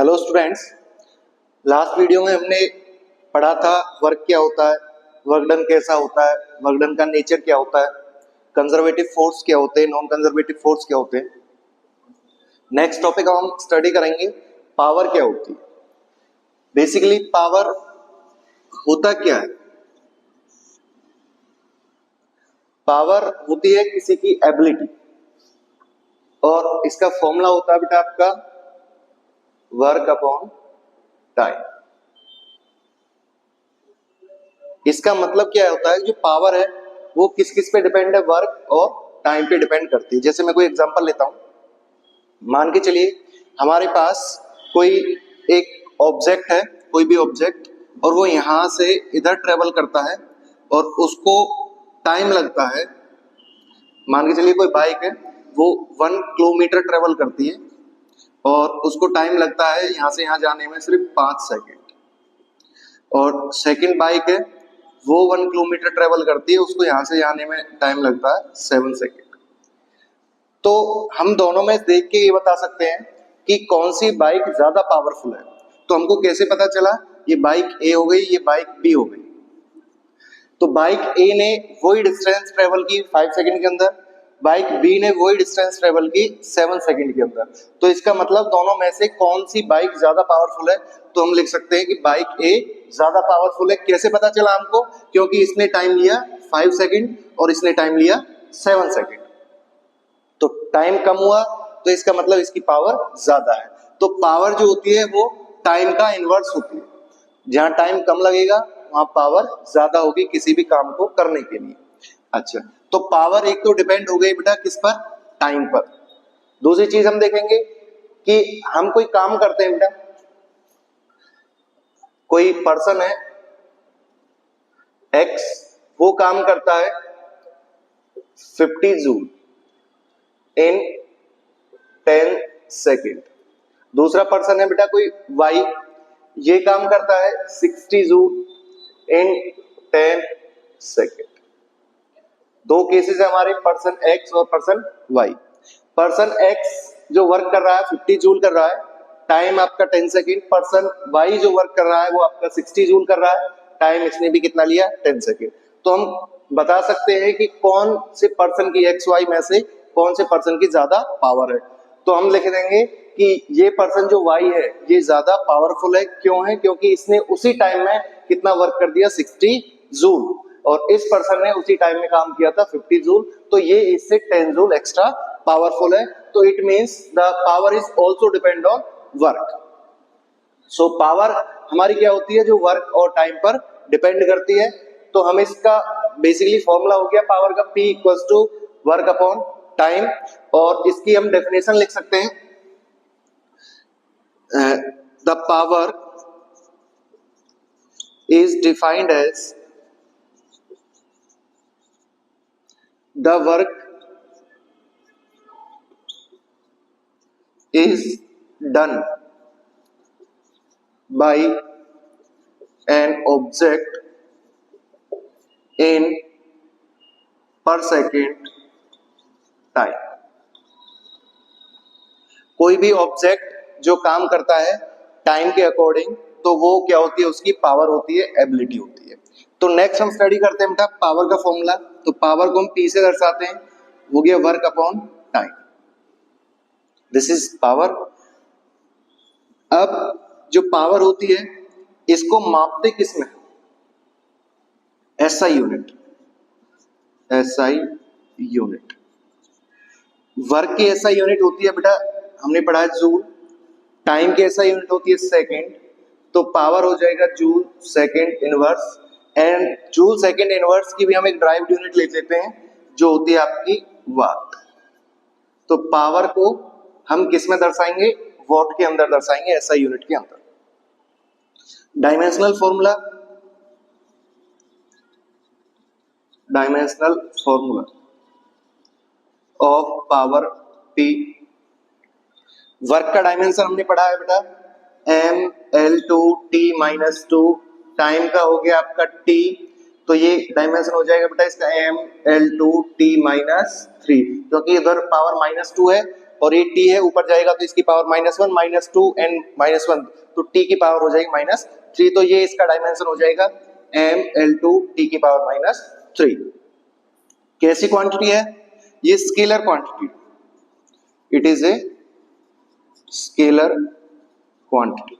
Hello students, last video में हमने पढ़ा था वर्क क्या होता है, वर्क डन कैसा होता है, वर्क डन का नेचर क्या होता है, कंजर्वेटिव फोर्स क्या होते हैं, नॉन कंजर्वेटिव फोर्स क्या होते हैं। नेक्स्ट टॉपिक हम स्टडी करेंगे पावर क्या होती है। बेसिकली पावर होता क्या है? पावर होती है किसी की एबिलिटी और इसका फॉर्मूला होता है बेटा आपका वर्क अपॉन टाइम। इसका मतलब क्या होता है, जो पावर है वो किस किस पे डिपेंड है? वर्क और टाइम पे डिपेंड करती है। जैसे मैं कोई एग्जांपल लेता हूं, मान के चलिए हमारे पास कोई एक ऑब्जेक्ट है, कोई भी ऑब्जेक्ट, और वो यहां से इधर ट्रेवल करता है और उसको टाइम लगता है। मान के चलिए कोई बाइक है, वो 1 किलोमीटर ट्रेवल करती है और उसको टाइम लगता है यहां से यहां जाने में सिर्फ 5 सेकेंड। और सेकंड बाइक है, वो 1 किलोमीटर ट्रेवल करती है, उसको यहां से आने में टाइम लगता है 7 सेकेंड। तो हम दोनों में देख के ये बता सकते हैं कि कौन सी बाइक ज्यादा पावरफुल है। तो हमको कैसे पता चला? ये बाइक ए हो गई, ये बाइक बी हो गई। तो बाइक ए ने वही डिस्टेंस ट्रेवल की 5 सेकेंड के अंदर, बाइक बी ने वही डिस्टेंस ट्रेवल की 7 सेकेंड के अंदर। तो इसका मतलब दोनों में से कौन सी बाइक ज्यादा पावरफुल है? तो हम लिख सकते हैं कि बाइक ए ज्यादा पावरफुल है। कैसे पता चला हमको? क्योंकि इसने टाइम लिया 5 सेकेंड और इसने टाइम लिया 7 सेकेंड। तो टाइम कम हुआ तो इसका मतलब इसकी पावर ज्यादा है। तो पावर जो होती है वो टाइम का इनवर्स होती है। जहां टाइम कम लगेगा वहां पावर ज्यादा होगी किसी भी काम को करने के लिए। अच्छा, तो पावर एक तो डिपेंड हो गई बेटा किस पर? टाइम पर। दूसरी चीज हम देखेंगे कि हम कोई काम करते हैं बेटा, कोई पर्सन है एक्स, वो काम करता है 50 जूल इन 10 सेकेंड। दूसरा पर्सन है बेटा कोई वाई, ये काम करता है 60 जूल इन 10 सेकेंड। दो केसेस है हमारे, पर्सन एक्स और पर्सन वाई। पर्सन एक्स जो वर्क कर रहा है 50 जूल कर रहा है, टाइम आपका 10 सेकेंड। पर्सन वाई जो वर्क कर रहा है वो आपका 60 जूल कर रहा है, टाइम इसने भी कितना लिया? 10 सेकेंड। तो हम बता सकते हैं कि कौन से पर्सन की एक्स वाई में से कौन से पर्सन की ज्यादा पावर है। तो हम लिख देंगे कि ये पर्सन जो वाई है ये ज्यादा पावरफुल है। क्यों है? क्योंकि इसने उसी टाइम में कितना वर्क कर दिया? 60 जूल। और इस पर्सन ने उसी टाइम में काम किया था 50 जूल, तो ये इससे 10 जूल एक्स्ट्रा पावरफुल है। तो it means the power is also depend on work. So power हमारी क्या होती है? जो वर्क और टाइम पर डिपेंड करती है। तो हम इसका बेसिकली फॉर्मूला हो गया पावर का, P equals to work upon time. और इसकी हम डेफिनेशन लिख सकते हैं, the power is defined as the work is done by an object in per second time। कोई भी ऑब्जेक्ट जो काम करता है टाइम के अकॉर्डिंग, तो वो क्या होती है? उसकी पावर होती है, एबिलिटी होती है। तो नेक्स्ट हम स्टडी करते हैं बेटा पावर का फॉर्मूला। तो पावर को हम P से दर्शाते हैं, हो गया work upon time. This is power. अब जो पावर होती है इसको मापते किसमें? SI unit. SI unit. Work की SI यूनिट होती है बेटा, हमने पढ़ा है जूल। टाइम की SI यूनिट होती है सेकेंड। तो पावर हो जाएगा joule second inverse. And joule second inverse की भी हम एक ड्राइव्ड यूनिट ले लेते हैं जो होती है आपकी वाट। तो पावर को हम किस में दर्शाएंगे? वॉट के अंदर दर्शाएंगे, SI यूनिट के अंदर। Dimensional formula, dimensional formula of power P। Work का डायमेंशन हमने पढ़ा है बेटा ML2T-2। टाइम का हो गया आपका T, तो ये डायमेंशन हो जाएगा बेटा इसका ML2T-3, क्योंकि इधर पावर -2 है और ये t है, ऊपर जाएगा तो इसकी पावर -1 -2 एंड -1, तो t की पावर हो जाएगी -3, तो ये इसका डायमेंशन हो जाएगा ml2 t की पावर -3। कैसी क्वांटिटी है ये? Scalar quantity, it is a scalar quantity.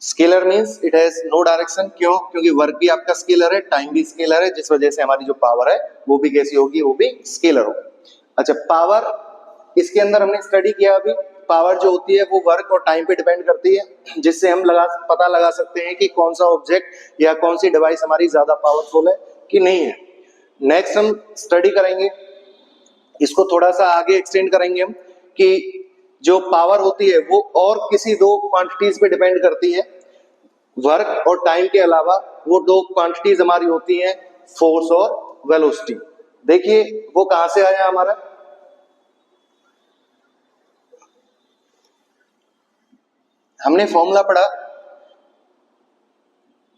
Scalar means it has no direction, क्यों? क्योंकि वर्क भी आपका स्केलर है, टाइम भी स्केलर है, जिस वजह से हमारी जो पावर है वो भी कैसी होगी? वो भी स्केलर होगी। अच्छा, पावर इसके अंदर हमने स्टडी किया अभी, पावर जो होती है वो वर्क और टाइम पे डिपेंड करती है, जिससे हम पता लगा सकते हैं कि कौन सा ऑब्जेक्ट या कौन सी डिवाइस हमारी ज्यादा पावरफुल है कि नहीं है। नेक्स्ट हम स्टडी करेंगे, इसको थोड़ा सा आगे एक्सटेंड करेंगे हम, कि जो पावर होती है वो और किसी दो क्वांटिटीज पे डिपेंड करती है, वर्क और टाइम के अलावा वो दो क्वांटिटीज हमारी होती हैं, फोर्स और वेलोसिटी। देखिए वो कहां से आया हमारा, हमने फॉर्मूला पढ़ा,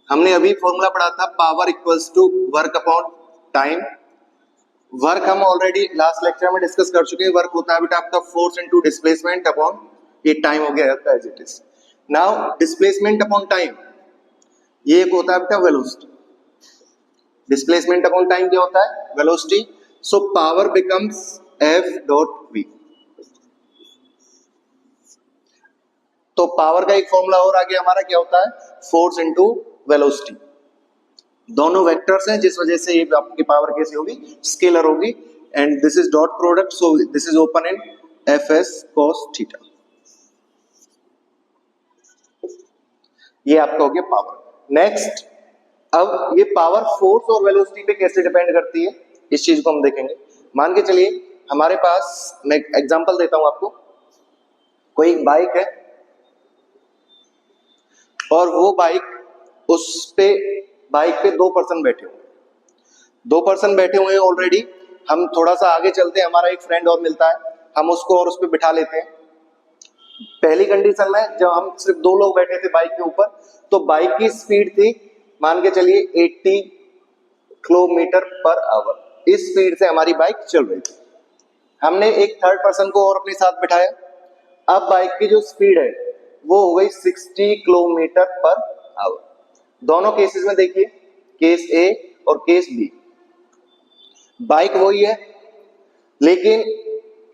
हमने अभी फॉर्मूला पढ़ा था, power equals to work upon time. Work हम ऑलरेडी लास्ट लेक्चर में डिस्कस कर चुके हैं, वर्क होता है बेटा आपका फोर्स इनटू डिस्प्लेसमेंट अपॉन ये टाइम हो गया as it is. Now displacement upon time ये एक होता है बेटा वेलोसिटी। डिस्प्लेसमेंट अपॉन टाइम क्या होता है? Velocity. So power becomes F.V। तो पावर का एक फॉर्मूला और आ गया हमारा, क्या होता है? Force into velocity. दोनों वेक्टर्स हैं, जिस वजह से ये आपकी पावर कैसी होगी? स्केलर होगी। And this is dot product, so this is open in Fs cos theta. ये आपका हो गया पावर। नेक्स्ट, अब ये पावर फोर्स और वेलोसिटी पे कैसे डिपेंड करती है, इस चीज को हम देखेंगे। मान के चलिए हमारे पास, मैं एग्जांपल देता हूं आपको, कोई एक बाइक है और वो बाइक पे दो पर्सन बैठे हुए, हैं ऑलरेडी। हम थोड़ा सा आगे चलते हैं, हमारा एक फ्रेंड और मिलता है, हम उसको और उस पर बिठा लेते हैं। पहली कंडीशन में जब हम सिर्फ दो लोग बैठे थे बाइक के ऊपर, तो बाइक की स्पीड थी मान के चलिए 80 किलोमीटर पर आवर, इस स्पीड से हमारी बाइक चल रही थी। हमने एक थर्ड पर्सन को और अपने साथ बिठाया, अब बाइक की जो स्पीड है वो हो गई 60 किलोमीटर पर आवर। दोनों केसेस में देखिए, केस ए और केस बी, बाइक वही है, लेकिन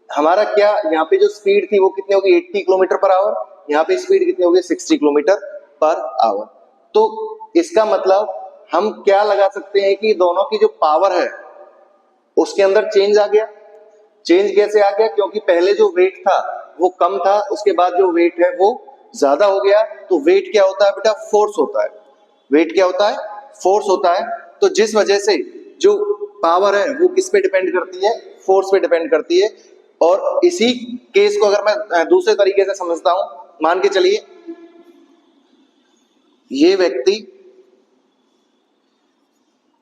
हमारा क्या यहाँ पे जो स्पीड थी वो कितनी होगी? 80 किलोमीटर पर आवर। यहाँ पे स्पीड कितनी होगी? 60 किलोमीटर पर आवर। तो इसका मतलब हम क्या लगा सकते हैं कि दोनों की जो पावर है उसके अंदर चेंज आ गया। चेंज कैसे आ गया? क्योंकि पहले जो वेट था वो कम था, उसके बाद जो वेट है वो ज्यादा हो गया। तो वेट क्या होता है बेटा? फोर्स होता है। वेट क्या होता है? फोर्स होता है। तो जिस वजह से जो पावर है वो किस पे डिपेंड करती है? फोर्स पे डिपेंड करती है। और इसी केस को अगर मैं दूसरे तरीके से समझता हूं, मान के चलिए ये व्यक्ति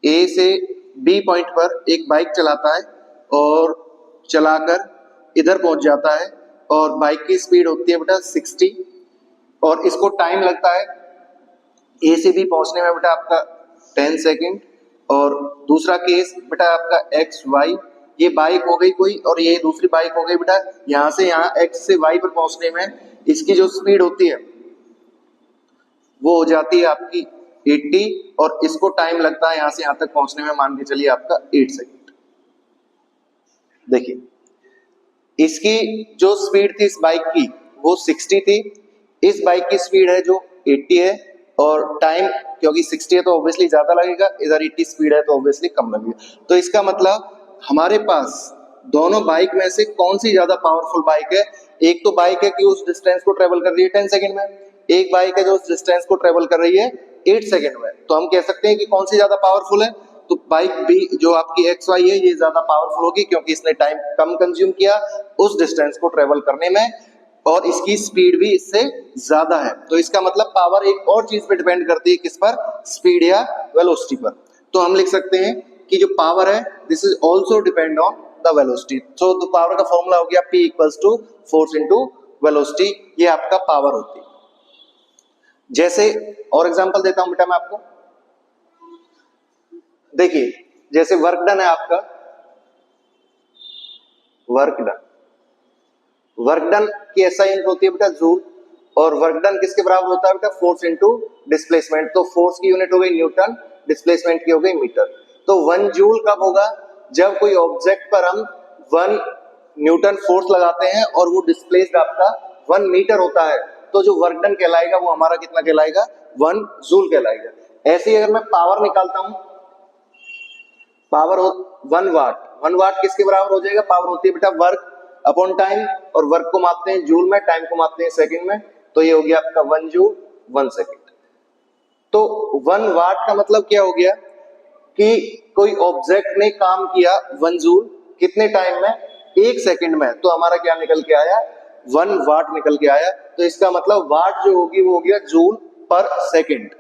ए से बी पॉइंट पर एक बाइक चलाता है और चलाकर इधर पहुंच जाता है, और बाइक की स्पीड होती है बेटा 60, और इसको टाइम लगता है ए से बी पहुंचने में बेटा आपका 10 सेकेंड। और दूसरा केस बेटा आपका एक्स वाई, ये बाइक हो गई कोई और ये दूसरी बाइक हो गई बेटा, यहां से यहां एक्स से वाई पर पहुंचने में इसकी जो स्पीड होती है वो हो जाती है आपकी 80, और इसको टाइम लगता है यहां से यहां तक पहुंचने में मान के चलिए आपका 8 सेकेंड। देखिए इसकी जो स्पीड थी इस बाइक की वो 60 थी, इस बाइक की स्पीड है जो 80 है, और टाइम क्योंकि 60 है तो ऑब्वियसली ज्यादा लगेगा, इधर 80 स्पीड है तो ऑब्वियसली कम लगेगा। तो इसका मतलब हमारे पास दोनों बाइक में से कौन सी ज्यादा पावरफुल बाइक है? एक तो बाइक है कि उस डिस्टेंस को ट्रेवल कर रही है 10 सेकंड में, एक बाइक है जो उस डिस्टेंस को ट्रेवल कर रही है 8 सेकंड में। तो हम कह सकते हैं कि कौन सी ज्यादा पावरफुल है? तो बाइक भी जो आपकी एक्स वाई है ये ज्यादा पावरफुल होगी, क्योंकि इसने टाइम कम कंज्यूम किया उस डिस्टेंस को ट्रेवल करने में, और इसकी स्पीड भी इससे ज्यादा है। तो इसका मतलब पावर एक और चीज पे डिपेंड करती है, किस पर? स्पीड या वेलोसिटी पर। तो हम लिख सकते हैं कि जो पावर है this is also depend on the velocity. So the power का फॉर्मूला हो गया P equals to force into velocity, ये आपका पावर होती है। जैसे और एग्जांपल देता हूं बेटा मैं आपको, देखिए जैसे वर्क डन है आपका, वर्क डन वर्क डन की एसआई यूनिट होती है बेटा जूल, और वर्क डन किसके बराबर होता है बेटा फोर्स इनटू डिस्प्लेसमेंट। तो फोर्स की यूनिट हो गई न्यूटन, डिस्प्लेसमेंट की हो गई मीटर। तो 1 जूल कब होगा? जब कोई ऑब्जेक्ट पर हम 1 न्यूटन फोर्स लगाते हैं और वो डिस्प्लेस्ड आपका 1 मीटर होता है, तो जो वर्क डन कहलाएगा वो हमारा कितना कहलाएगा? 1 जूल कहलाएगा। ऐसे ही अगर मैं पावर निकालता हूं, पावर हो 1 वाट, 1 वाट किसके बराबर हो जाएगा? पावर होती है बेटा वर्क अपॉन टाइम, और वर्क को मापते हैं जूल में, टाइम को मापते हैं सेकंड में, तो ये हो गया आपका 1 जूल 1 सेकंड। तो 1 वाट का मतलब क्या हो गया कि कोई ऑब्जेक्ट ने काम किया 1 जूल कितने टाइम में? 1 सेकंड में, तो हमारा क्या निकल के आया? 1 वाट निकल के आया। तो इसका मतलब वाट जो होगी वो हो गया जूल पर सेकंड।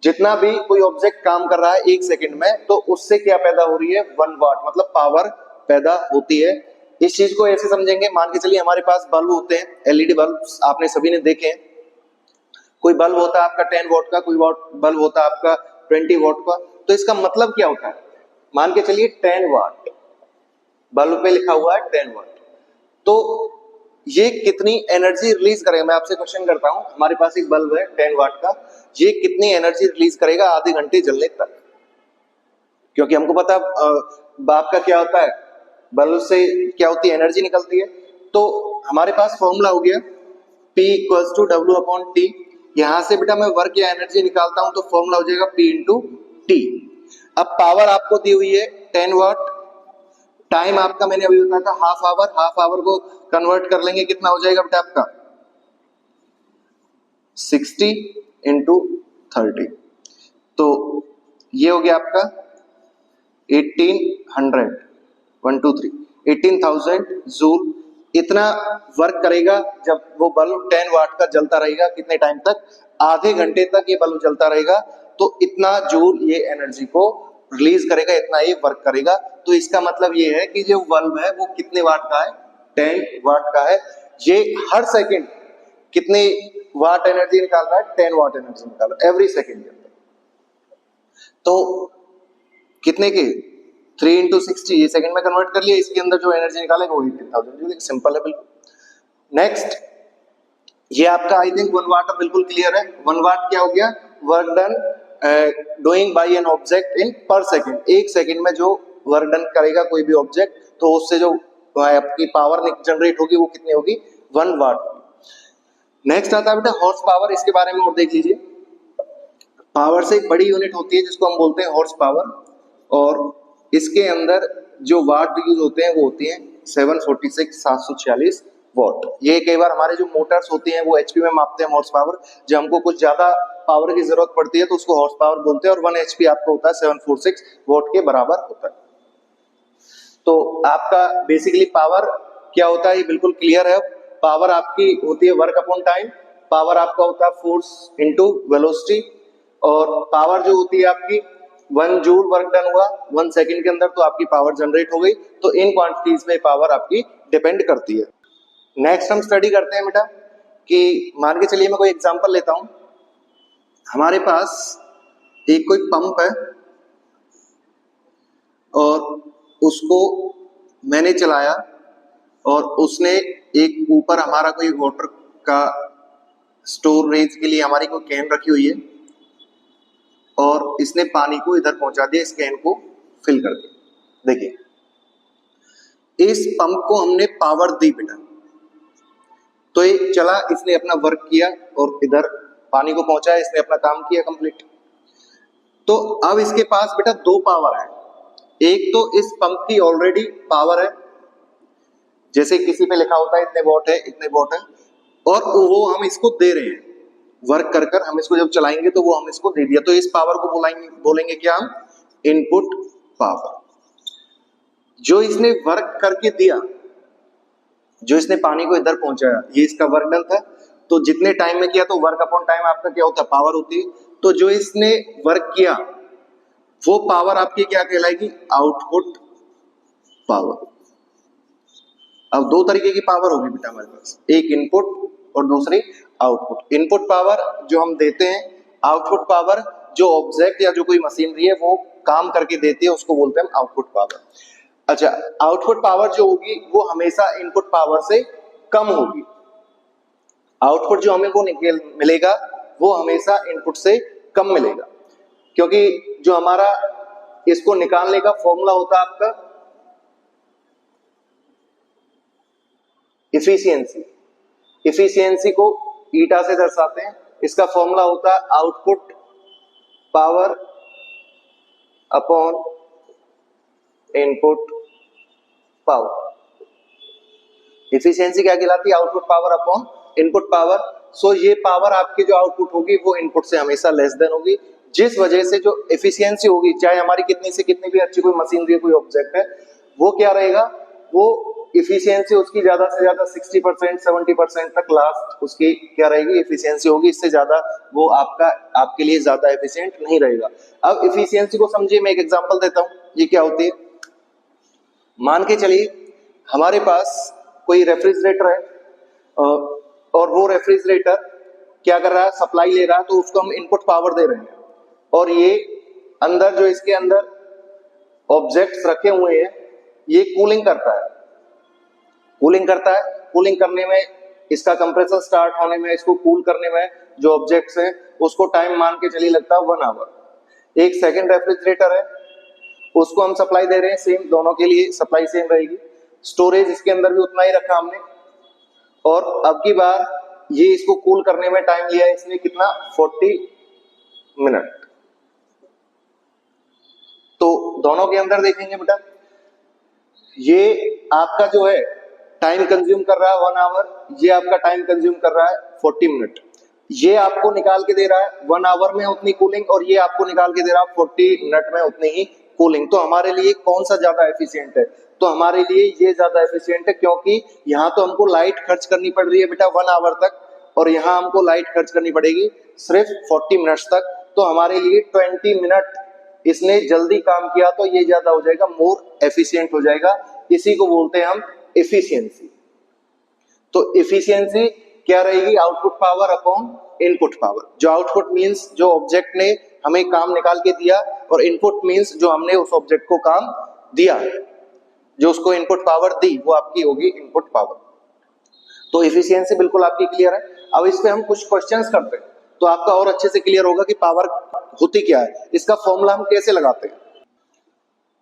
जितना भी कोई ऑब्जेक्ट काम कर रहा है 1 सेकंड में, तो उससे क्या पैदा हो रही है? 1 वाट, मतलब पावर पैदा होती है। इस चीज को ऐसे समझेंगे, मान के चलिए हमारे पास बल्ब होते हैं, एलईडी बल्ब, आपने सभी ने देखे हैं। कोई बल्ब होता है आपका 10 वॉट का, कोई बल्ब होता है आपका 20 वॉट का। तो इसका मतलब क्या होता है? मान के चलिए 10 वाट, बल्ब पे लिखा हुआ है 10 वाट, तो ये कितनी एनर्जी रिलीज करेगा? मैं आपसे क्वेश्चन करता हूं, हमारे पास एक बल्ब है 10 वाट का, ये कितनी एनर्जी रिलीज करेगा आधे घंटे जलने तक? क्योंकि हमको पता बाप का क्या होता है, बल्ब से क्या होती है? एनर्जी निकलती है। तो हमारे पास फॉर्मूला हो गया P equals to W upon T. यहां से बेटा मैं वर्क या एनर्जी निकालता हूं तो फॉर्मूला हो जाएगा P इंटू टी। अब पावर आपको दी हुई है 10 वाट, टाइम आपका मैंने अभी बताया था हाफ आवर, हाफ आवर को कन्वर्ट कर लेंगे, कितना हो जाएगा बेटा आपका? 60 इंटू 30, तो ये हो गया आपका 1800, 1 2 3 18,000 जूल। इतना वर्क करेगा जब वो बल्ब 10 वाट का जलता रहेगा। कितने टाइम तक? आधे घंटे तक ये बल्ब जलता रहेगा। तो इतना जूल ये एनर्जी को रिलीज करेगा, इतना ये वर्क करेगा। तो इसका मतलब ये है कि जो बल्ब है वो कितने वाट का है? 10 वाट का है। ये हर सेकंड कितने वाट एनर्जी निकाल रहा है? 10 वाट एनर्जी निकाल रहा है एवरी सेकंड के अंदर। तो कितने के? 3 इंटू 60, ये सेकंड में कन्वर्ट कर लिया, इसके अंदर जो एनर्जी निकालेगा वो 18,000। सिंपल है बिल्कुल। नेक्स्ट, ये आपका आई थिंक 1 वाट बिल्कुल क्लियर है। 1 वाट क्या हो गया? Work done doing by an object in पर सेकंड। 1 सेकंड में जो वर्क डन करेगा कोई भी ऑब्जेक्ट, तो उससे जो आपकी पावर जनरेट होगी वो कितनी होगी? 1 वाट। नेक्स्ट आता है बेटा हॉर्स पावर, इसके बारे में और देख लीजिए। पावर से एक बड़ी यूनिट होती है जिसको हम बोलते हैं हॉर्स पावर, और इसके अंदर जो वाट यूज होते हैं वो होती हैं 746 वॉट। ये कई बार हमारे जो मोटर्स होती हैं वो एचपी में मापते हैं हॉर्स पावर। जब हमको कुछ ज्यादा पावर की जरूरत पड़ती है तो उसको हॉर्स पावर बोलते हैं, और 1 एचपी आपको होता है 746 वॉट के बराबर होता है। तो आपका बेसिकली पावर क्या होता है ये बिल्कुल क्लियर है। पावर आपकी होती है वर्क अपॉन टाइम, पावर आपका होता है फोर्स इनटू वेलोसिटी, और पावर जो होती है आपकी 1 जूल वर्क डन हुआ 1 सेकंड के अंदर, तो आपकी पावर जनरेट हो गई। तो इन क्वांटिटीज में पावर आपकी डिपेंड करती है। नेक्स्ट हम स्टडी करते हैं बेटा कि मान के चलिए मैं कोई एग्जांपल लेता हूं। हमारे पास एक कोई पंप है और उसको मैंने चलाया, और उसने एक ऊपर हमारा कोई वाटर का स्टोरेज के लिए हमारी कोई कैन रखी हुई है, और इसने पानी को इधर पहुंचा दिया, इस कैन को फिल कर दिया। देखिए इस पंप को हमने पावर दी बेटा, तो ये चला, इसने अपना वर्क किया और इधर पानी को पहुंचाया, इसने अपना काम किया कंप्लीट। तो अब इसके पास बेटा 2 पावर है। एक तो इस पंप की ऑलरेडी पावर है, जैसे किसी पे लिखा होता है इतने वॉट है इतने वॉट है, और वो हम इसको दे रहे हैं वर्क कर कर, हम इसको जब चलाएंगे तो वो हम इसको दे दिया। तो इस पावर को बोलेंगे क्या हम? Input power. जो इसने वर्क करके दिया, जो इसने पानी को इधर पहुंचाया, ये इसका वर्क डन था। तो जितने टाइम में किया, तो वर्क अपॉन टाइम आपका क्या होता है? पावर होती है। तो जो इसने वर्क किया वो पावर आपकी क्या कहलाएगी? Output power. अब 2 तरीके की पावर होगी बेटा हमारे पास, एक इनपुट और दूसरी आउटपुट। इनपुट पावर जो हम देते हैं, आउटपुट पावर जो ऑब्जेक्ट या जो कोई मशीनरी है वो काम करके देती है, उसको बोलते हैं आउटपुट पावर। अच्छा, आउटपुट पावर जो होगी वो हमेशा इनपुट पावर से कम होगी। आउटपुट जो हमें वो मिलेगा वो हमेशा इनपुट से कम मिलेगा, क्योंकि जो हमारा इसको निकालने का फॉर्मूला होता है आपका इफिशियंसी। इफिशियंसी को ईटा से दर्शाते हैं। इसका फॉर्मूला होता है output power upon input power. Efficiency क्या कहलाती है? Output power upon input power. So ये पावर आपकी जो आउटपुट होगी वो इनपुट से हमेशा लेस देन होगी, जिस वजह से जो एफिशिएंसी होगी, चाहे हमारी कितनी से कितनी भी अच्छी कोई मशीनरी कोई ऑब्जेक्ट है, वो क्या रहेगा, वो इफिशियंसी उसकी ज्यादा से ज्यादा 60% 70% तक लास्ट उसकी क्या रहेगी, एफिशिएंसी होगी। इससे ज्यादा वो आपके लिए ज्यादा एफिशिएंट नहीं रहेगा। अब एफिशिएंसी को समझिए, मैं एक एग्जांपल देता हूं। ये क्या होती है, मान के चलिए हमारे पास कोई रेफ्रिजरेटर है और वो रेफ्रिजरेटर क्या कर रहा है, सप्लाई ले रहा है, तो उसको हम इनपुट पावर दे रहे हैं, और ये अंदर जो इसके अंदर ऑब्जेक्ट्स रखे हुए हैं ये कूलिंग करता है। कूलिंग करने में, इसका कंप्रेसर स्टार्ट होने में, इसको कूल करने में जो ऑब्जेक्ट्स हैं उसको टाइम मान के चलिए लगता है 1 आवर। एक सेकंड रेफ्रिजरेटर है, उसको हम सप्लाई दे रहे हैं, सेम दोनों के लिए सप्लाई सेम रहेगी। स्टोरेज इसके अंदर भी उतना ही रखा हमने, और अब की बार ये इसको कूल करने में टाइम लिया है इसने कितना, 40 मिनट। तो दोनों के अंदर देखेंगे बेटा, ये आपका जो है टाइम कंज्यूम कर रहा है 1 आवर, ये आपका टाइम कंज्यूम कर रहा है 40 मिनट। ये आपको निकाल के दे रहा है 1 आवर में उतनी कूलिंग, और ये आपको निकाल के दे रहा है 40 मिनट में उतनी ही कूलिंग। तो हमारे लिए कौन सा ज्यादा एफिशिएंट है? तो हमारे लिए ये ज्यादा एफिशिएंट है, क्योंकि यहाँ तो हमको लाइट खर्च करनी पड़ रही है बेटा 1 आवर तक, और यहाँ हमको लाइट खर्च करनी पड़ेगी सिर्फ 40 मिनट्स तक। तो हमारे लिए 20 मिनट इसने जल्दी काम किया, तो ये ज्यादा हो जाएगा, मोर एफिशिएंट हो जाएगा। इसी को बोलते हैं हम एफिशिएंसी। तो एफिशिएंसी क्या रहेगी, output power upon input power. जो आउटपुट मींस जो ऑब्जेक्ट ने हमें काम निकाल के दिया, और इनपुट मींस जो हमने उस ऑब्जेक्ट को काम दिया, जो उसको इनपुट पावर दी, वो आपकी होगी इनपुट पावर। तो एफिशिएंसी बिल्कुल आपकी क्लियर है। अब इस पे हम कुछ क्वेश्चंस करते हैं तो आपका और अच्छे से क्लियर होगा कि पावर होती क्या है, इसका फॉर्मूला हम कैसे लगाते हैं।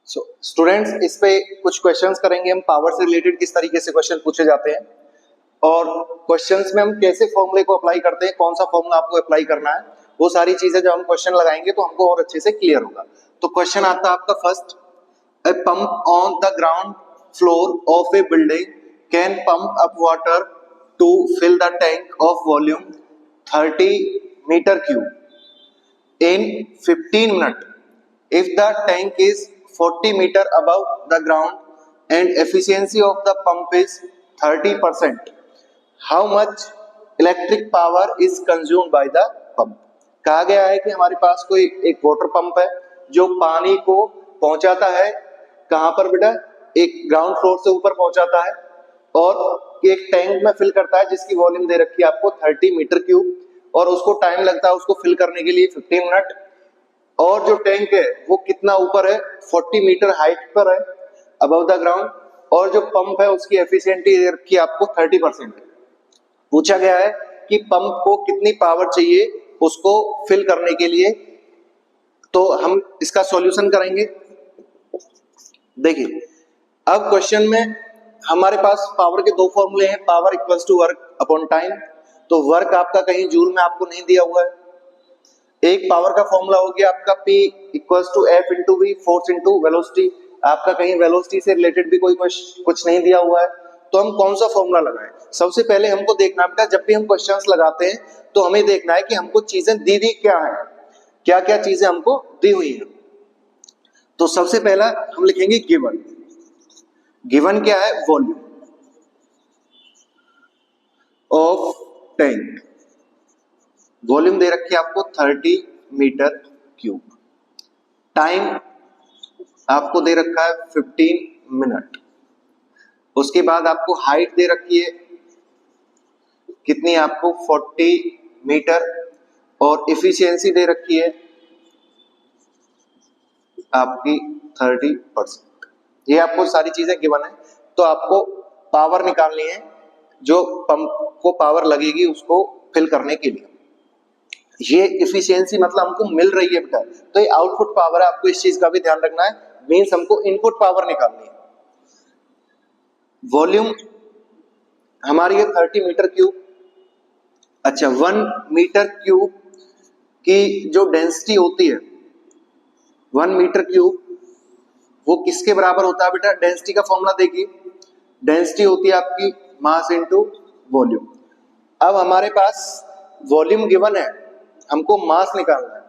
सो स्टूडेंट्स, इस पे कुछ क्वेश्चंस करेंगे हम, पावर से रिलेटेड किस तरीके से क्वेश्चन पूछे जाते हैं, और क्वेश्चंस में हम कैसे फॉर्मूले को अप्लाई करते हैं, कौन सा फॉर्मूला आपको अप्लाई करना है, वो सारी चीजें जब हम क्वेश्चन लगाएंगे तो हमको और अच्छे से क्लियर होगा। तो क्वेश्चन आता है आपका first, a pump on the ground floor of a building can pump up water to fill the tank of volume 30 meter cube in 15 minutes if the tank is 40 meter above the ground and efficiency of the pump is 30%. How much electric power is consumed by the pump? कहा गया है कि हमारे पास कोई एक water pump है जो पानी को पहुंचाता है, कहां पर बेटा, एक ग्राउंड फ्लोर से ऊपर पहुंचाता है, और एक टैंक में फिल करता है जिसकी वॉल्यूम दे रखी है आपको 30 मीटर क्यूब, और उसको टाइम लगता है उसको फिल करने के लिए 15 मिनट। और जो टैंक है वो कितना ऊपर है, 40 मीटर हाइट पर है अबव द ग्राउंड, और जो पंप है उसकी एफिशिएंसी दे रखी है आपको 30%। पूछा गया है कि पंप को कितनी पावर चाहिए उसको फिल करने के लिए। तो हम इसका सॉल्यूशन करेंगे। देखिए, अब क्वेश्चन में हमारे पास पावर के दो फॉर्मूले हैं, power equals to work upon time. तो वर्क आपका कहीं जूल में आपको नहीं दिया हुआ है। एक पावर का फॉर्मूला हो गया आपका P equals to F into V, force into velocity. आपका कहीं वेलोसिटी से रिलेटेड भी कोई कुछ नहीं दिया हुआ है। तो हम कौन सा फॉर्मूला लगाएं? सबसे पहले हमको देखना बेटा, जब भी हम क्वेश्चंस लगाते हैं तो हमें देखना है कि हमको चीजें दी क्या है, क्या क्या चीजें हमको दी हुई है। तो सबसे पहला हम लिखेंगे गिवन। गिवन क्या है, वॉल्यूम ऑफ टैंक। वॉल्यूम दे रखी है आपको 30 मीटर क्यूब। टाइम आपको दे रखा है 15 मिनट। उसके बाद आपको हाइट दे रखी है कितनी, आपको 40 मीटर, और एफिशिएंसी दे रखी है आपकी 30%। ये आपको सारी चीजें गिवन है। तो आपको पावर निकालनी है जो पंप को पावर लगेगी उसको फिल करने के लिए। ये इफिशियंसी मतलब हमको मिल रही है बेटा, तो ये आउटपुट पावर है, आपको इस चीज का भी ध्यान रखना है। मीन्स हमको इनपुट पावर निकालनी है। वॉल्यूम हमारी है 30 मीटर क्यूब। अच्छा, 1 मीटर क्यूब की जो डेंसिटी होती है 1 मीटर क्यूब, वो किसके बराबर होता है बेटा? डेंसिटी का फॉर्मूला देखिए, डेंसिटी होती है आपकी मास इनटू वॉल्यूम। अब हमारे पास वॉल्यूम गिवन है, हमको मास निकालना है।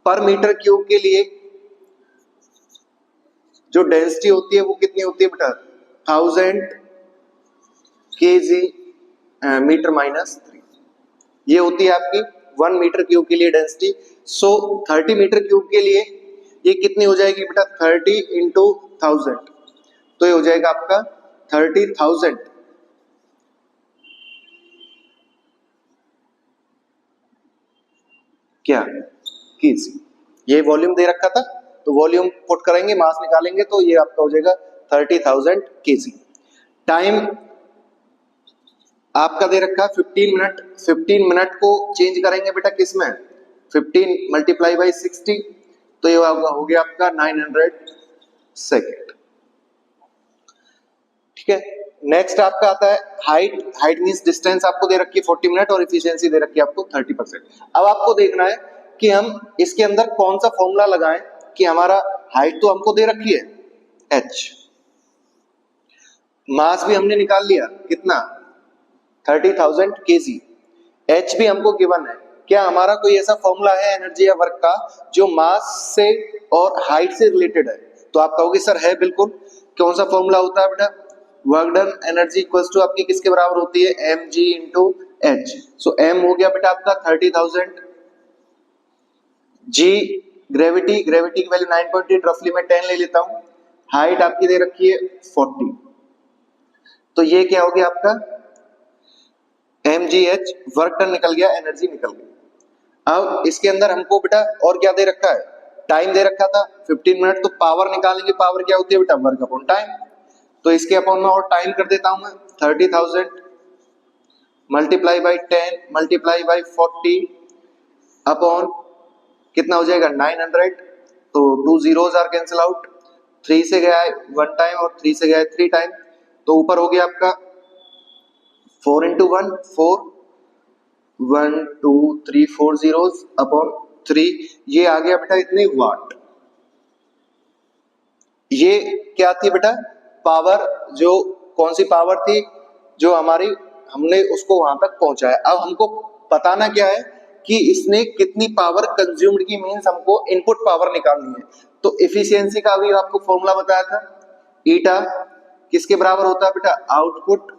पर मीटर क्यूब के लिए जो डेंसिटी होती है वो कितनी होती है बेटा? 1000 kg मीटर माइनस 3, ये होती है आपकी 1 मीटर क्यूब के लिए डेंसिटी। सो 30 मीटर क्यूब के लिए ये कितनी हो जाएगी बेटा? 30 इंटू 1000, तो ये हो जाएगा आपका 30,000 क्या केजी। ये वॉल्यूम दे रखा था, तो वॉल्यूम पुट करेंगे, मास निकालेंगे, तो ये आपका हो जाएगा 30,000 केजी। टाइम आपका दे रखा है 15 मिनट। 15 मिनट को चेंज करेंगे बेटा किस में? 15 मल्टीप्लाई बाई 60, तो ये हो गया आपका 900 सेकेंड। ठीक है, नेक्स्ट आपका आता है हाइट। हाइट मींस डिस्टेंस आपको दे रखी है 40 मिनट और इफिशियंसी दे रखी है आपको 30%। अब आपको देखना है कि हम इसके अंदर कौन सा फॉर्मूला लगाएं कि हमारा हाइट तो हमको दे रखी है h, मास भी हमने निकाल लिया कितना? 30,000 kg, h भी हमको गिवन है। क्या हमारा कोई ऐसा फॉर्मूला है एनर्जी या वर्क का जो मास से और हाइट से रिलेटेड है? तो आप कहोगे सर है, बिल्कुल। कौन सा फॉर्मूला होता है बेटा? Work done energy equals to आपकी किसके बराबर होती है? mg into h। So m हो गया बेटा आपका 30,000, g ग्रेविटी, ग्रेविटी की वैल्यू 9.8, रफली मैं 10 ले लेता हूं। हाइट आपकी दे रखी है 40, तो ये क्या हो गया आपका mgh, वर्क डन निकल गया, एनर्जी निकल गई। अब इसके अंदर हमको बेटा और क्या दे रखा है? टाइम दे रखा था 15 मिनट, तो पावर निकालेंगे। पावर क्या होती है बेटा? Work upon time. तो इसके अपॉन में और टाइम कर देता हूं मैं, 30,000 multiply by 10 multiply by 40 upon कितना हो जाएगा? 900। तो 2 zeros आर कैंसिल आउट, 3 से गया है 1 टाइम और 3 से गया है 3 टाइम, तो ऊपर हो गया आपका 4 इंटू 1 4, 1 2 3 4 zeros अपॉन 3, ये आ गया बेटा इतने वाट। ये क्या थी बेटा? पावर। जो कौन सी पावर थी जो हमारी, हमने उसको वहां तक पहुंचाया। अब हमको बताना क्या है कि इसने कितनी पावर कंज्यूम्ड की, मींस हमको इनपुट पावर निकालनी है। तो एफिशिएंसी का भी आपको फॉर्मूला बताया था, ईटा किसके बराबर होता है बेटा? Output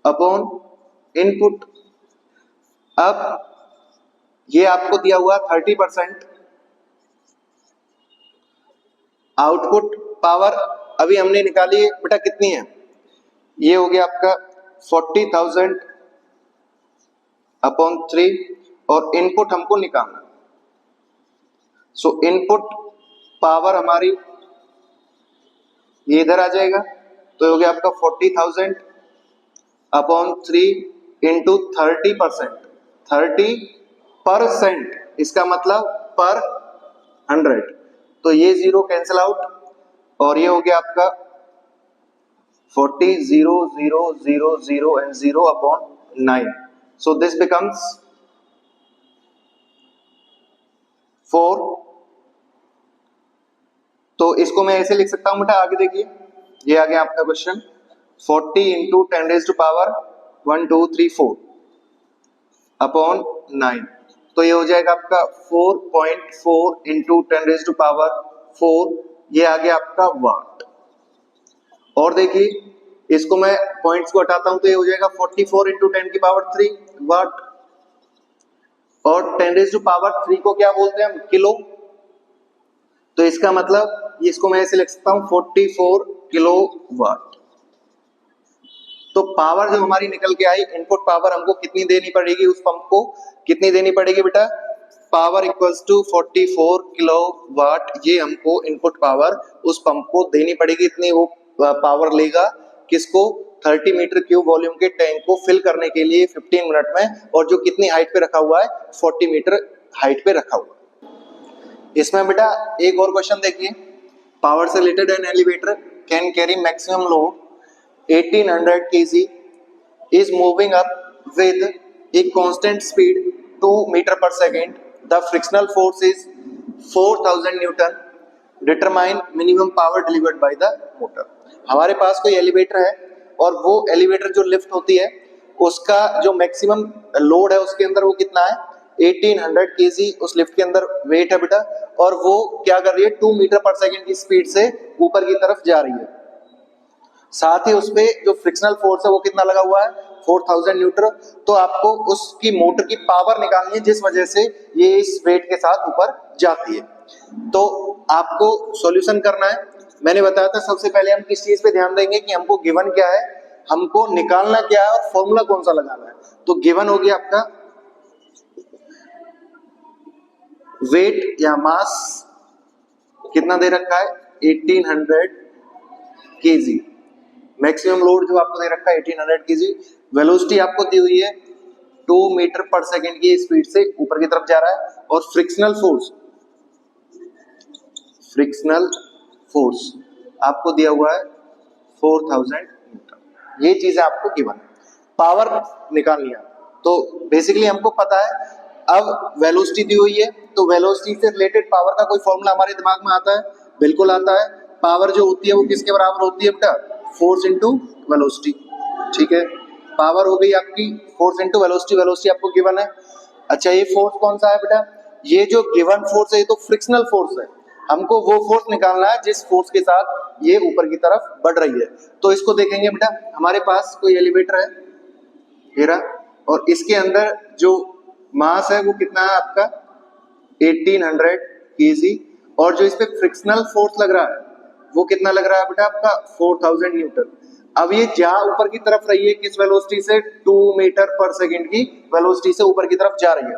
upon input. अब ये आपको दिया हुआ 30% आउटपुट पावर, अभी हमने निकाली है बेटा कितनी है? ये हो गया आपका 40,000 अपॉन 3, और इनपुट हमको निकालना। सो इनपुट पावर हमारी ये इधर आ जाएगा, तो हो गया आपका 40,000 अपॉन 3 इंटू 30%। 30%, इसका मतलब पर 100, तो ये जीरो कैंसिल आउट, और ये हो गया आपका 40 0 0 0 0 and 0 upon 9, so this becomes 4। तो इसको मैं ऐसे लिख सकता हूं बेटा, आगे देखिए, ये आ गया आपका question 40 into 10 raise to power 1 2 3 4 upon 9, तो ये हो जाएगा आपका 4.4 इंटू 10 रेज टू पावर 4, ये आ गया आपका वाट। और देखिए इसको मैं पॉइंट्स को हटाता हूं, तो ये हो जाएगा 44 इंटू 10 की पावर 3 वाट, और 10 रेज टू पावर 3 को क्या बोलते हैं हम? किलो। तो इसका मतलब इसको मैं ऐसे लिख सकता हूं 44 किलो वाट। तो पावर जो हमारी निकल के आई, इनपुट पावर हमको कितनी देनी पड़ेगी उस पंप को? कितनी देनी पड़ेगी बेटा? Power equals to 44 kilowatt, ये हमको इनपुट पावर उस पंप को देनी पड़ेगी। इतनी वो पावर लेगा किसको? 30 मीटर क्यूब वॉल्यूम के टैंक को फिल करने के लिए 15 मिनट में, और जो कितनी हाइट पे रखा हुआ है, 40 मीटर हाइट पे रखा हुआ है। इसमें बेटा एक और क्वेश्चन देखिए, पावर से related an elevator can carry maximum load 1800 kg is moving up with a constant speed 2 meter per second. The frictional force is 4000 Newton. Determine minimum power delivered by the motor. हमारे पास कोई elevator है और वो elevator जो lift होती है उसका जो मैक्सिमम लोड है उसके अंदर वो कितना है, 1800 kg उस लिफ्ट के अंदर वेट है बेटा, और वो क्या कर रही है, 2 मीटर पर सेकेंड की स्पीड से ऊपर की तरफ जा रही है। साथ ही उसपे जो फ्रिक्शनल फोर्स है वो कितना लगा हुआ है, 4000 न्यूटन। तो आपको उसकी मोटर की पावर निकालनी है जिस वजह से ये इस वेट के साथ ऊपर जाती है। तो आपको सॉल्यूशन करना है। मैंने बताया था सबसे पहले हम किस चीज पे ध्यान देंगे कि हमको गिवन क्या है, हमको निकालना क्या है और फॉर्मूला कौन सा लगाना है। तो गिवन हो गया आपका वेट या मास कितना दे रखा है, 1800 kg। मैक्सिमम लोड जो आपको दे रखा है 1800 kg। वेलोसिटी आपको दी हुई है 2 मीटर पर सेकेंड की स्पीड से ऊपर की तरफ जा रहा है, और फ्रिक्शनल फोर्स आपको दिया हुआ है 4000 न्यूटन। ये चीजें आपको गिवन है। पावर निकालनी है तो बेसिकली हमको पता है, अब वेलोसिटी दी हुई है तो वेलोसिटी से रिलेटेड पावर का कोई फॉर्मूला हमारे दिमाग में आता है, बिल्कुल आता है। पावर जो होती है वो किसके बराबर होती है बेटा, फोर्स इंटू वेलोसिटी। ठीक है, पावर हो गई आपकी फोर्स इंटू वेलोसिटी, वेलोसिटी आपको गिवन है। अच्छा ये फोर्स कौन सा है बेटा, ये जो गिवन फोर्स है ये तो फ्रिक्शनल फोर्स है, हमको वो फोर्स निकालना है जिस फोर्स के साथ ये ऊपर की तरफ बढ़ रही है। तो इसको देखेंगे बेटा, हमारे पास कोई एलिवेटर है हेरा, और इसके अंदर जो मास है वो कितना है आपका 1800 kg, और जो इस पे फ्रिक्शनल फोर्स लग रहा है वो कितना लग रहा है बेटा आपका 4000 न्यूटन। अब ये जहां ऊपर की तरफ रही है किस वेलोसिटी से, 2 मीटर पर सेकंड की वेलोसिटी से ऊपर की तरफ जा रही है।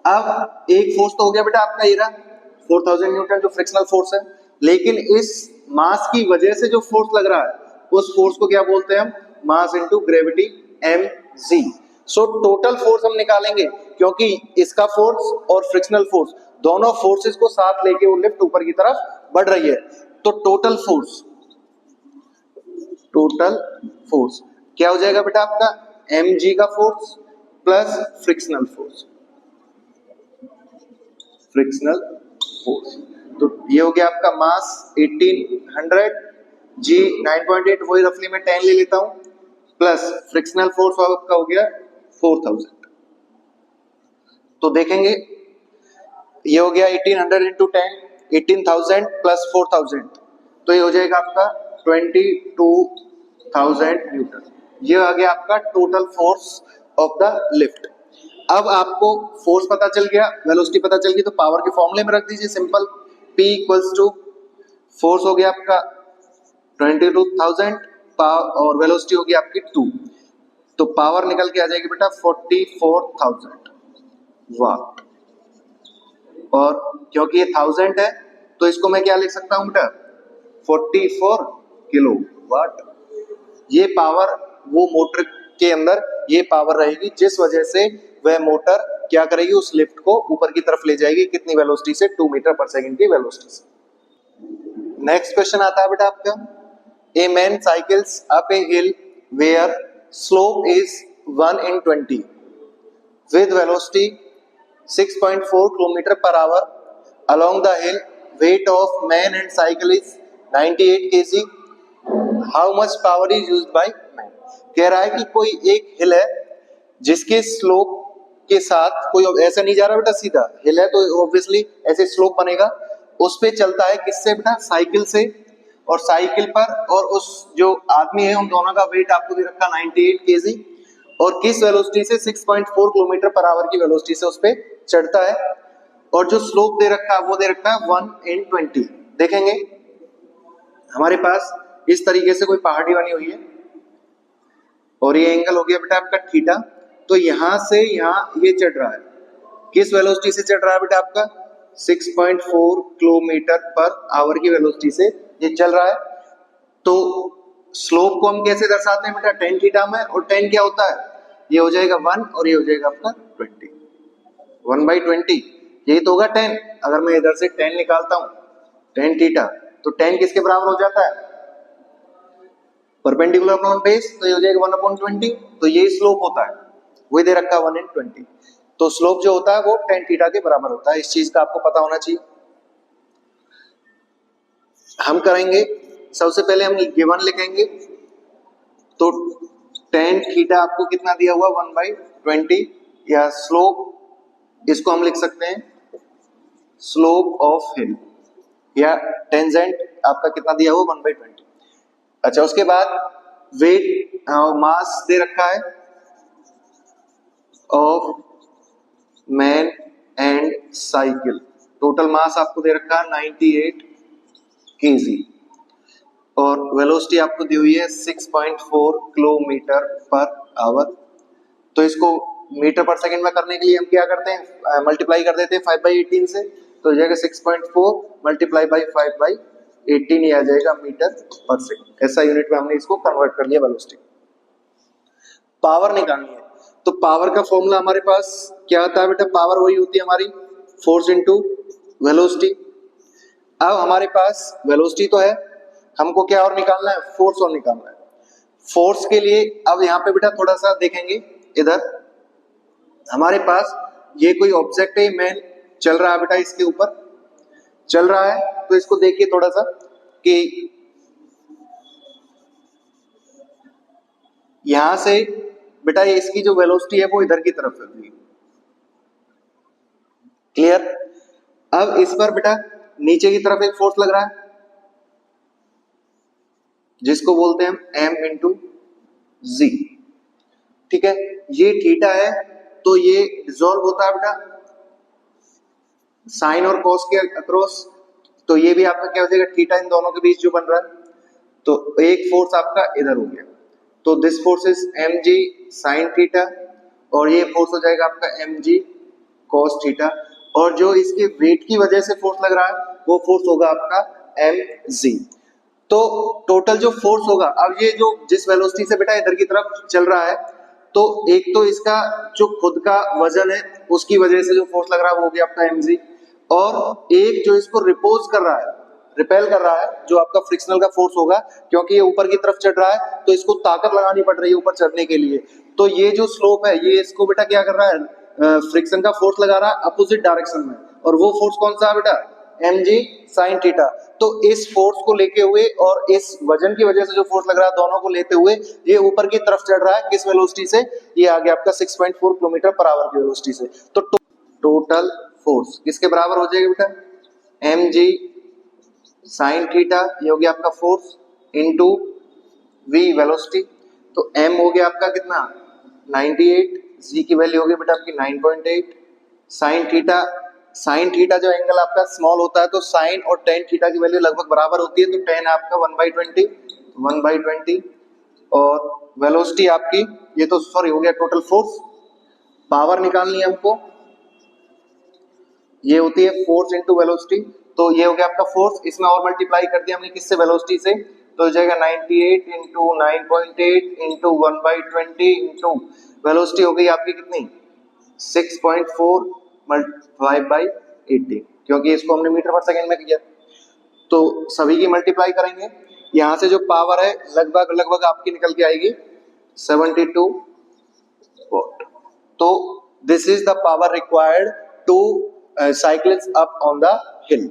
अब एक फोर्स तो हो गया बेटा आपका ये रहा 4000 न्यूटन जो फ्रिक्शनल फोर्स है, लेकिन इस मास की वजह से जो फोर्स लग रहा है उस फोर्स को क्या बोलते हैं हम, mass into gravity mg। So total force हम निकालेंगे क्योंकि इसका फोर्स और फ्रिक्शनल फोर्स दोनों फोर्सेस को साथ लेके वो लिफ्ट ऊपर की तरफ बढ़ रही है। तो टोटल फोर्स क्या हो जाएगा बेटा आपका, mg का फोर्स प्लस फ्रिक्शनल फोर्स। तो ये हो गया आपका मास 1800, g 9.8 वही रफली में 10 ले लेता हूं, प्लस फ्रिक्शनल फोर्स आपका हो गया 4000। तो देखेंगे ये हो गया 1800 इंटू 10, 18,000 प्लस 4000, तो ये हो जाएगा आपका 22,000 न्यूटन। ये आ गया आपका total force of the lift. अब आपको फोर्स पता चल गया, वेलोसिटी पता चल गई, तो पावर के फॉर्मूले में रख दीजिए simple, P equals to force हो गया आपका 22,000 और वेलोसिटी होगी आपकी 2, तो पावर निकल के आ जाएगी बेटा 44,000 वाट। और क्योंकि ये 1000 है तो इसको मैं क्या लिख सकता हूं बेटा, 44 किलो वाट। ये पावर वो मोटर के अंदर ये पावर रहेगी जिस वजह से वह मोटर क्या करेगी, उस लिफ्ट को ऊपर की तरफ ले जाएगी, कितनी वेलोसिटी से, 2 मीटर पर सेकंड की वेलोसिटी से। नेक्स्ट क्वेश्चन आता है बेटा आपका, a man cycles up a hill where slope is 1/20 with velocity 6.4 kilometer per hour along the hill, weight of man and cycle is 98 kg, how much power is used by man। कह रहा है कि कोई एक हिल है जिसके slope के साथ, कोई ऐसा नहीं जा रहा बेटा, सीधा हिल है तो ऑब्वियसली ऐसे स्लोप बनेगा, उस पे चलता है किससे बेटा, साइकिल से, और साइकिल पर और उस जो आदमी है उन दोनों का वेट आपको दे रखा 98 kg, और किस वेलोसिटी से, 6.4 किलोमीटर पर आवर की वेलोसिटी से उस पे चढ़ता है, और जो स्लोप दे रखा है वो दे रखा है 1/20। देखेंगे हमारे पास इस तरीके से कोई पहाड़ी बनी हुई है और ये एंगल हो गया बेटा आपका थीटा, तो यहां से यहां ये चढ़ रहा है, किस वेलोसिटी से चढ़ रहा है बेटा आपका, 6.4 किलोमीटर पर आवर की वेलोसिटी से ये चल रहा है। तो स्लोप को हम कैसे दर्शाते हैं बेटा, टेन थीटा में, और टेन क्या होता है, ये हो जाएगा 1 और ये हो जाएगा आपका 20, 1/20, यही तो होगा 10। अगर मैं इधर से 10 निकालता हूं, टेन थीटा, तो 10 किसके बराबर हो जाता है, परपेंडिकुलर अपॉन बेस, तो ये हो जाएगा 1/20, तो ये स्लोप होता है, वही दे रखा है 1/20। तो स्लोप जो होता है वो टेन थीटा के बराबर होता है, इस चीज का आपको पता होना चाहिए। हम करेंगे, सबसे पहले हम गिवन लिखेंगे, तो टेन थीटा आपको कितना दिया हुआ 1/20, या स्लोप इसको हम लिख सकते हैं स्लोप ऑफ हिल, या टेंजेंट आपका कितना दिया हुआ 1/20। अच्छा, उसके बाद वेट मास दे रखा है of man and cycle, total mass आपको दे रखा है 98 kg, और वेलोसिटी आपको दी हुई है 6.4 किलोमीटर पर आवर। तो इसको मीटर पर सेकंड में करने के लिए हम क्या करते हैं, मल्टीप्लाई कर देते हैं 5/18 से, तो हो जाएगा 6.4 मल्टीप्लाई बाई 5/18, ये आ जाएगा मीटर पर सेकंड। ऐसा यूनिट में हमने इसको कन्वर्ट कर लिया वेलोसिटी। पावर निकालनी है, तो पावर का फॉर्मूला हमारे पास क्या होता है बेटा, पावर वही होती है हमारी फोर्स इनटू वेलोसिटी। अब हमारे पास वेलोसिटी तो है, हमको क्या और निकालना है, फोर्स और निकालना है। फोर्स के लिए अब यहाँ पे बेटा थोड़ा सा देखेंगे, इधर हमारे पास ये कोई ऑब्जेक्ट है, मैन चल रहा है बेटा, इसके ऊपर चल रहा है, तो इसको देखिए थोड़ा सा कि यहां से बेटा ये इसकी जो वेलोसिटी है वो इधर की तरफ चल रही है, क्लियर। अब इस पर बेटा नीचे की तरफ एक फोर्स लग रहा है जिसको बोलते हैं हम m इंटू जी, ठीक है, ये थीटा है, तो ये डिसॉल्व होता है बेटा साइन और कॉस के अक्रॉस, तो ये भी आपका क्या हो जाएगा, थीटा इन दोनों के बीच जो बन रहा है, तो एक फोर्स आपका इधर हो गया, तो this force is mg sine theta, और ये फोर्स हो जाएगा आपका mg cos थीटा, और जो इसके वेट की वजह से फोर्स लग रहा है वो फोर्स होगा आपका mg। तो टोटल जो फोर्स होगा, अब ये जो जिस वेलोसिटी से बेटा इधर की तरफ चल रहा है, तो एक तो इसका जो खुद का वजन है उसकी वजह से जो फोर्स लग रहा है वो हो गया आपका mg, और एक जो इसको रिपोज कर रहा है, रिपेल कर रहा है, जो आपका फ्रिक्शनल का फोर्स होगा, क्योंकि ये ऊपर की तरफ चढ़ रहा है तो इसको ताकत लगानी पड़ रही है ऊपर चढ़ने के लिए, तो ये जो स्लोप है ये इसको बेटा क्या कर रहा है, फ्रिक्शन का फोर्स लगा रहा है अपोजिट डायरेक्शन में, और वो फोर्स कौन सा है बेटा, mg sin थीटा। तो इस फोर्स को लेके हुए और इस वजन की वजह से जो फोर्स लग रहा है, दोनों को लेते हुए ये ऊपर की तरफ चढ़ रहा है, किस वेलोसिटी से, ये आ गया आपका 6.4 किलोमीटर पर आवर की वेलोसिटी से। तो टोटल फोर्स किसके बराबर हो जाएगा बेटा, mg sin थीटा, ये हो गया आपका फोर्स इनटू v वेलोसिटी, तो m हो गया आपका कितना 98, g की वैल्यू हो गई बेटा आपकी 9.8, साइन थीटा जो एंगल आपका स्मॉल होता है, तो साइन और टेन थीटा की वैल्यू लगभग बराबर होती है, तो टेन आपका 1/20, और वेलोसिटी आपकी, ये तो सॉरी हो गया टोटल फोर्स। पावर निकालनी है हमको, ये होती है फोर्स इनटू वेलोसिटी, तो ये हो गया आपका फोर्स, इसमें और मल्टीप्लाई कर दिया हमने किससे, वेलोसिटी से, तो हो जाएगा 98 इंटू 9.8 इंटू 1/20 इंटू वेलोसिटी हो गई आपकी कितनी 6.4 मल्टीप्लाई बाई 80, क्योंकि इसको हमने मीटर पर सेकंड में किया, तो सभी की मल्टीप्लाई करेंगे, यहां से जो पावर है लगभग आपकी निकल के आएगी 72 वॉट। तो this is the power required to cycles up on the hill।